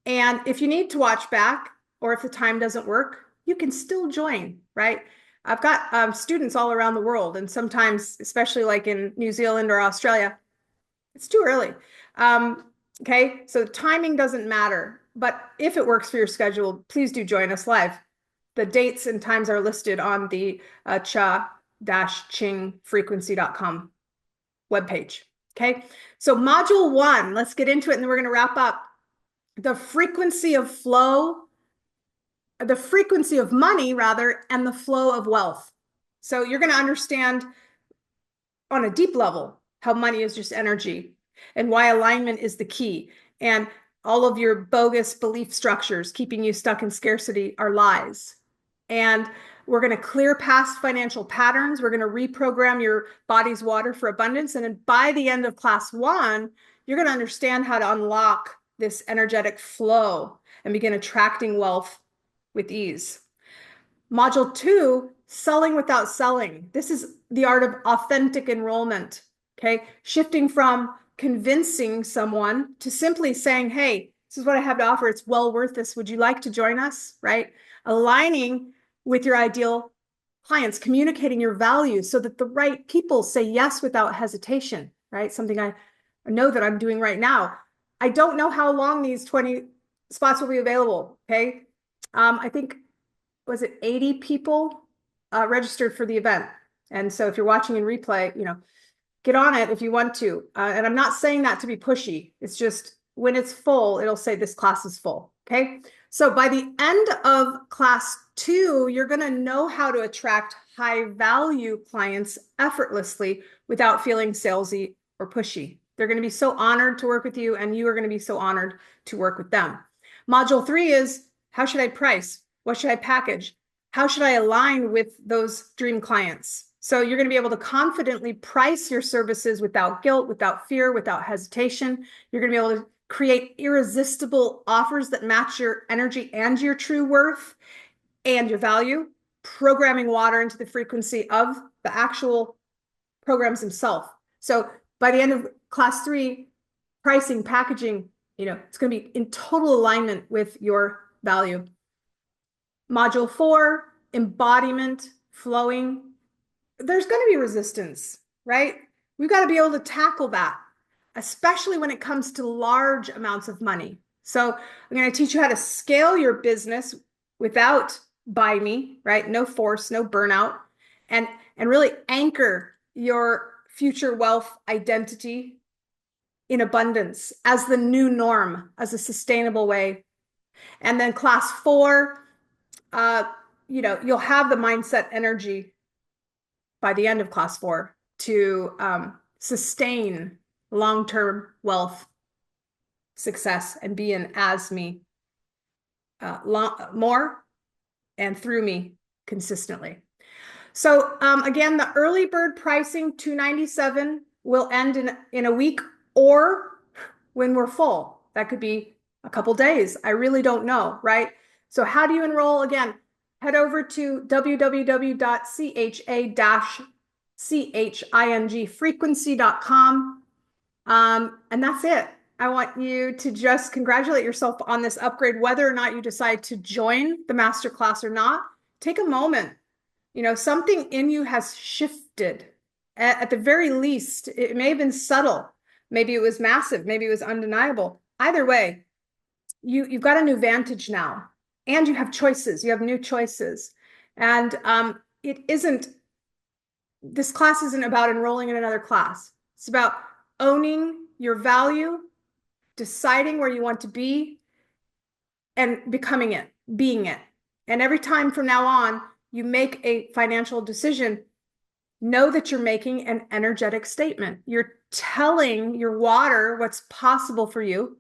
And if you need to watch back, or if the time doesn't work, you can still join, right? I've got students all around the world, and sometimes, especially like in New Zealand or Australia, it's too early. Okay, so timing doesn't matter, but if it works for your schedule, please do join us live. The dates and times are listed on the cha-chingfrequency.com webpage. Okay, so module 1, let's get into it, and then we're going to wrap up. the frequency of flow, the frequency of money rather, and the flow of wealth. So you're going to understand on a deep level how money is just energy and why alignment is the key. And all of your bogus belief structures keeping you stuck in scarcity are lies. And we're going to clear past financial patterns. We're going to reprogram your body's water for abundance. And then by the end of class 1, you're going to understand how to unlock this energetic flow and begin attracting wealth with ease. Module 2, selling without selling. This is the art of authentic enrollment. Okay. Shifting from convincing someone to simply saying, hey, this is what I have to offer. It's well worth this. Would you like to join us? Right. Aligning with your ideal clients, communicating your values so that the right people say yes without hesitation. Right. Something I know that I'm doing right now. I don't know how long these 20 spots will be available. Okay. I think, was it 80 people registered for the event? And so if you're watching in replay, get on it if you want to. And I'm not saying that to be pushy. It's just when it's full, it'll say this class is full. Okay. So by the end of class 2, you're going to know how to attract high value clients effortlessly without feeling salesy or pushy. They're going to be so honored to work with you, and you are going to be so honored to work with them. Module 3 is, how should I price? What should I package? How should I align with those dream clients? So you're going to be able to confidently price your services without guilt, without fear, without hesitation. You're going to be able to create irresistible offers that match your energy and your true worth and your value, programming water into the frequency of the actual programs themselves. So by the end of class 3, pricing, packaging, it's going to be in total alignment with your value. Module 4, embodiment, flowing. There's going to be resistance, right? We've got to be able to tackle that, especially when it comes to large amounts of money. So I'm going to teach you how to scale your business without buy me, right? No force, no burnout, and really anchor your future wealth identity in abundance as the new norm, as a sustainable way. And then class 4, you'll have the mindset energy by the end of class 4 to sustain long-term wealth success and be an as me more and through me consistently. So again, the early bird pricing $297 will end in a week, or when we're full. That could be a couple days. I really don't know, right? So how do you enroll? Again, head over to www.cha-chingfrequency.com. And that's it. I want you to just congratulate yourself on this upgrade, whether or not you decide to join the masterclass or not. Take a moment. Something in you has shifted. At the very least, it may have been subtle. Maybe it was massive. Maybe it was undeniable. Either way, you've got a new vantage now, and you have choices. You have new choices. And this class isn't about enrolling in another class. It's about owning your value, deciding where you want to be, and becoming it, being it. And every time from now on, you make a financial decision, know that you're making an energetic statement. You're telling your water what's possible for you.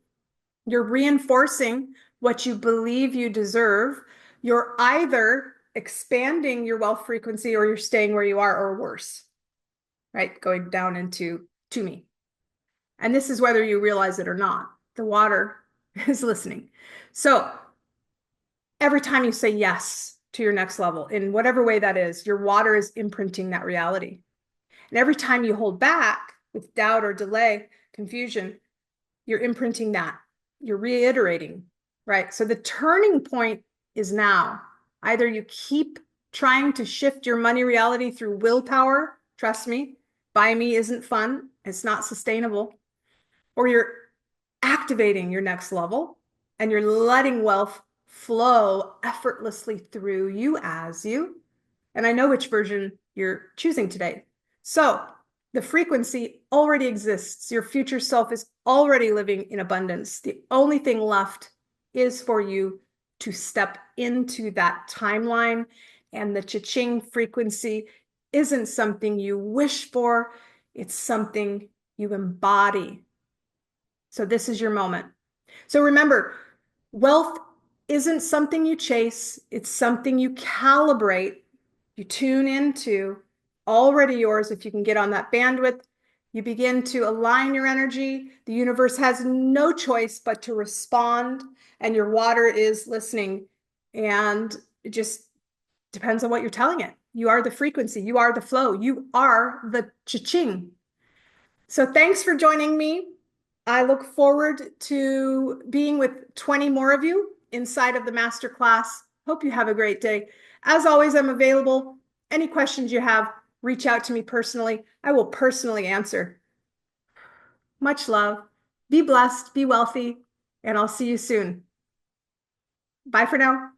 You're reinforcing what you believe you deserve. You're either expanding your wealth frequency, or you're staying where you are, or worse, right? Going down into to me. And this is whether you realize it or not. The water is listening. So every time you say yes to your next level, in whatever way that is, your water is imprinting that reality. And every time you hold back with doubt or delay, confusion, you're imprinting that. You're reiterating, right? So the turning point is now. Either you keep trying to shift your money reality through willpower, trust me, buy me isn't fun, it's not sustainable, or you're activating your next level and you're letting wealth flow effortlessly through you as you. And I know which version you're choosing today. So The frequency already exists. Your future self is already living in abundance. The only thing left is for you to step into that timeline. And the Cha-Ching frequency isn't something you wish for, it's something you embody. So this is your moment. So remember, wealth isn't something you chase, it's something you calibrate, you tune into, already yours if you can get on that bandwidth. You begin to align your energy. The universe has no choice but to respond, and your water is listening. And it just depends on what you're telling it. You are the frequency, you are the flow, you are the Cha-Ching. So thanks for joining me. I look forward to being with 20 more of you inside of the masterclass. Hope you have a great day. As always, I'm available. Any questions you have, reach out to me personally. I will personally answer. Much love. Be blessed, be wealthy, and I'll see you soon. Bye for now.